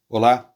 Olá,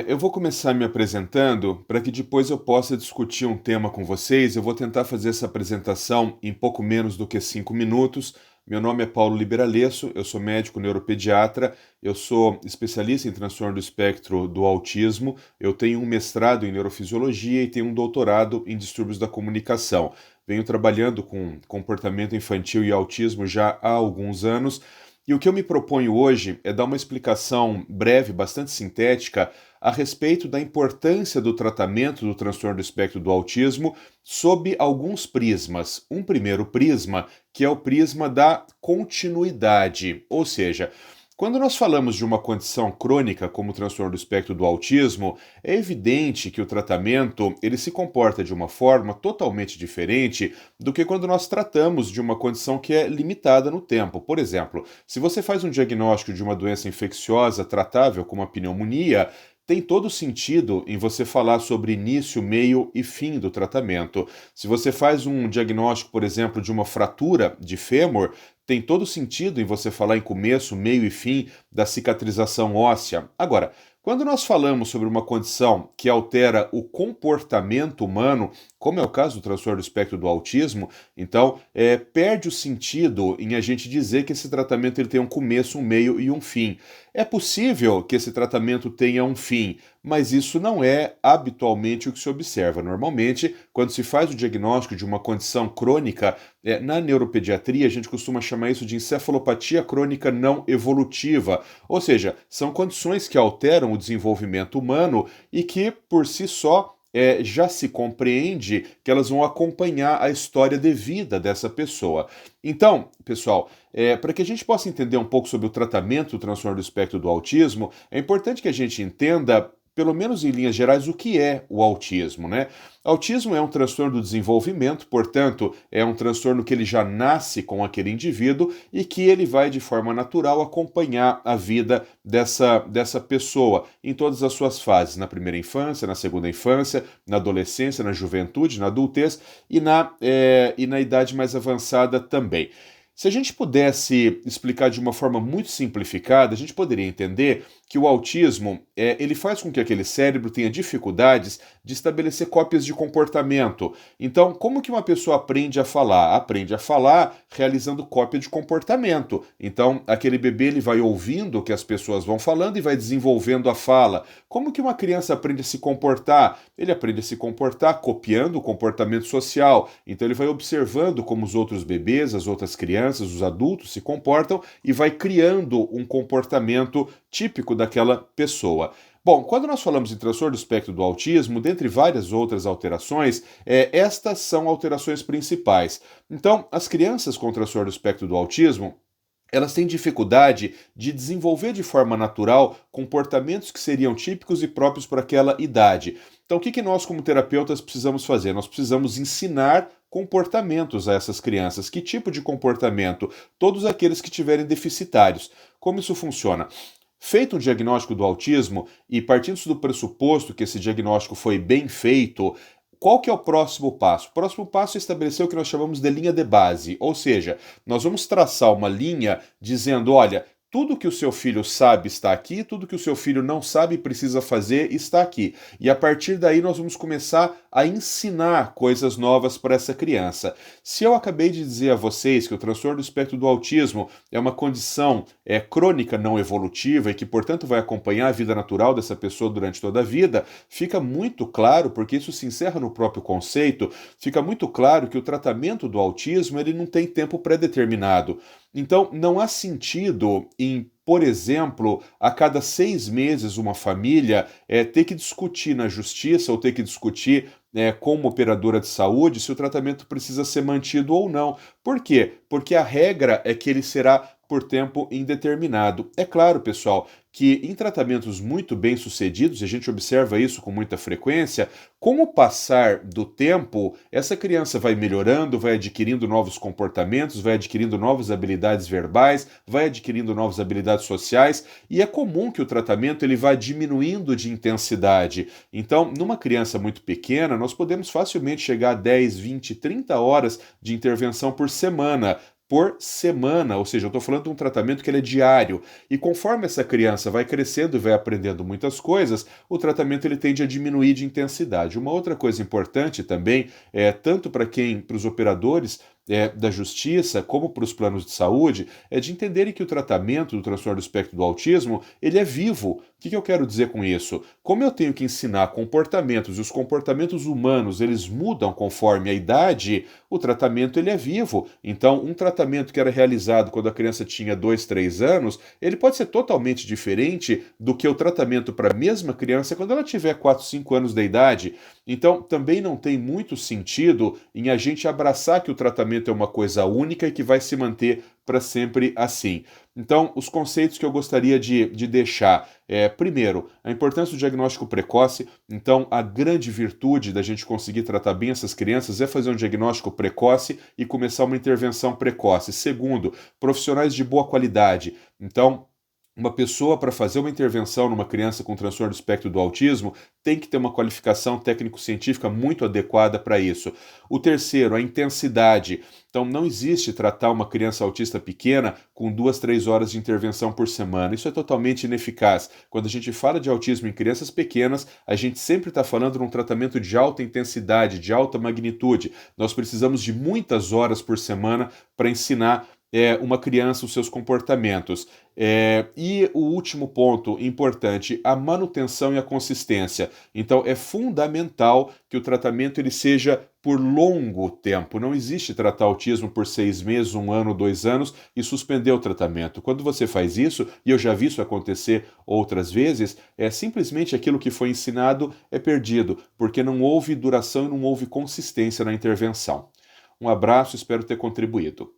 eu vou começar me apresentando para que depois eu possa discutir um tema com vocês. Eu vou tentar fazer essa apresentação em pouco menos do que 5 minutos. Meu nome é Paulo Liberalesso, eu sou médico neuropediatra, eu sou especialista em transtorno do espectro do autismo, eu tenho um mestrado em neurofisiologia e tenho um doutorado em distúrbios da comunicação. Venho trabalhando com comportamento infantil e autismo já há alguns anos. E o que eu me proponho hoje é dar uma explicação breve, bastante sintética, a respeito da importância do tratamento do transtorno do espectro do autismo sob alguns prismas. Um primeiro prisma, que é o prisma da continuidade, ou seja, quando nós falamos de uma condição crônica como o transtorno do espectro do autismo, é evidente que o tratamento ele se comporta de uma forma totalmente diferente do que quando nós tratamos de uma condição que é limitada no tempo. Por exemplo, se você faz um diagnóstico de uma doença infecciosa tratável como a pneumonia, tem todo sentido em você falar sobre início, meio e fim do tratamento. Se você faz um diagnóstico, por exemplo, de uma fratura de fêmur, tem todo sentido em você falar em começo, meio e fim da cicatrização óssea. Agora, quando nós falamos sobre uma condição que altera o comportamento humano, como é o caso do transtorno do espectro do autismo, então perde o sentido em a gente dizer que esse tratamento ele tem um começo, um meio e um fim. É possível que esse tratamento tenha um fim, mas isso não é habitualmente o que se observa. Normalmente, quando se faz o diagnóstico de uma condição crônica, na neuropediatria a gente costuma chamar isso de encefalopatia crônica não evolutiva, ou seja, são condições que alteram o desenvolvimento humano e que, por si só, já se compreende que elas vão acompanhar a história de vida dessa pessoa. Então, pessoal, para que a gente possa entender um pouco sobre o tratamento do transtorno do espectro do autismo, é importante que a gente entenda, pelo menos em linhas gerais, o que é o autismo, né? Autismo é um transtorno do desenvolvimento, portanto, é um transtorno que ele já nasce com aquele indivíduo e que ele vai de forma natural acompanhar a vida dessa pessoa em todas as suas fases, na primeira infância, na segunda infância, na adolescência, na juventude, na adultez e na idade mais avançada também. Se a gente pudesse explicar de uma forma muito simplificada, a gente poderia entender que o autismo ele faz com que aquele cérebro tenha dificuldades de estabelecer cópias de comportamento. Então, como que uma pessoa aprende a falar? Aprende a falar realizando cópia de comportamento. Então, aquele bebê ele vai ouvindo o que as pessoas vão falando e vai desenvolvendo a fala. Como que uma criança aprende a se comportar? Ele aprende a se comportar copiando o comportamento social. Então, ele vai observando como os outros bebês, as outras crianças, os adultos se comportam e vai criando um comportamento típico daquela pessoa. Bom, quando nós falamos em transtorno do espectro do autismo, dentre várias outras alterações, estas são alterações principais. Então, as crianças com transtorno do espectro do autismo, elas têm dificuldade de desenvolver de forma natural comportamentos que seriam típicos e próprios para aquela idade. Então, o que nós, como terapeutas, precisamos fazer? Nós precisamos ensinar comportamentos a essas crianças. Que tipo de comportamento? Todos aqueles que tiverem deficitários. Como isso funciona? Feito o diagnóstico do autismo e partindo do pressuposto que esse diagnóstico foi bem feito, qual que é o próximo passo? O próximo passo é estabelecer o que nós chamamos de linha de base, ou seja, nós vamos traçar uma linha dizendo, olha, tudo que o seu filho sabe está aqui, tudo que o seu filho não sabe e precisa fazer está aqui. E a partir daí nós vamos começar a ensinar coisas novas para essa criança. Se eu acabei de dizer a vocês que o transtorno do espectro do autismo é uma condição crônica não evolutiva e que, portanto, vai acompanhar a vida natural dessa pessoa durante toda a vida, fica muito claro, porque isso se encerra no próprio conceito, fica muito claro que o tratamento do autismo ele não tem tempo pré-determinado. Então, não há sentido em, por exemplo, a cada 6 meses uma família ter que discutir na justiça ou ter que discutir com uma operadora de saúde se o tratamento precisa ser mantido ou não. Por quê? Porque a regra é que ele será por tempo indeterminado. É claro, pessoal, que em tratamentos muito bem sucedidos, e a gente observa isso com muita frequência, com o passar do tempo, essa criança vai melhorando, vai adquirindo novos comportamentos, vai adquirindo novas habilidades verbais, vai adquirindo novas habilidades sociais, e é comum que o tratamento ele vá diminuindo de intensidade. Então, numa criança muito pequena, nós podemos facilmente chegar a 10, 20, 30 horas de intervenção por semana. por semana, ou seja, eu estou falando de um tratamento que ele é diário, e conforme essa criança vai crescendo e vai aprendendo muitas coisas, o tratamento ele tende a diminuir de intensidade. Uma outra coisa importante também, tanto para os operadores da justiça, como para os planos de saúde, é de entenderem que o tratamento do transtorno do espectro do autismo, ele é vivo. O que eu quero dizer com isso? Como eu tenho que ensinar comportamentos, e os comportamentos humanos, eles mudam conforme a idade, o tratamento ele é vivo. Então, um tratamento que era realizado quando a criança tinha 2, 3 anos, ele pode ser totalmente diferente do que o tratamento para a mesma criança quando ela tiver 4, 5 anos de idade. Então, também não tem muito sentido em a gente abraçar que o tratamento é uma coisa única e que vai se manter para sempre assim. Então, os conceitos que eu gostaria de deixar primeiro, a importância do diagnóstico precoce. Então, a grande virtude da gente conseguir tratar bem essas crianças é fazer um diagnóstico precoce e começar uma intervenção precoce. Segundo, profissionais de boa qualidade. Então, uma pessoa, para fazer uma intervenção numa criança com transtorno do espectro do autismo, tem que ter uma qualificação técnico-científica muito adequada para isso. O terceiro, a intensidade. Então, não existe tratar uma criança autista pequena com 2, 3 horas de intervenção por semana. Isso é totalmente ineficaz. Quando a gente fala de autismo em crianças pequenas, a gente sempre está falando de um tratamento de alta intensidade, de alta magnitude. Nós precisamos de muitas horas por semana para ensinar uma criança os seus comportamentos. E o último ponto importante, a manutenção e a consistência. Então, é fundamental que o tratamento ele seja por longo tempo. Não existe tratar autismo por 6 meses, 1 ano, 2 anos e suspender o tratamento. Quando você faz isso, e eu já vi isso acontecer outras vezes, simplesmente aquilo que foi ensinado é perdido, porque não houve duração e não houve consistência na intervenção. Um abraço, espero ter contribuído.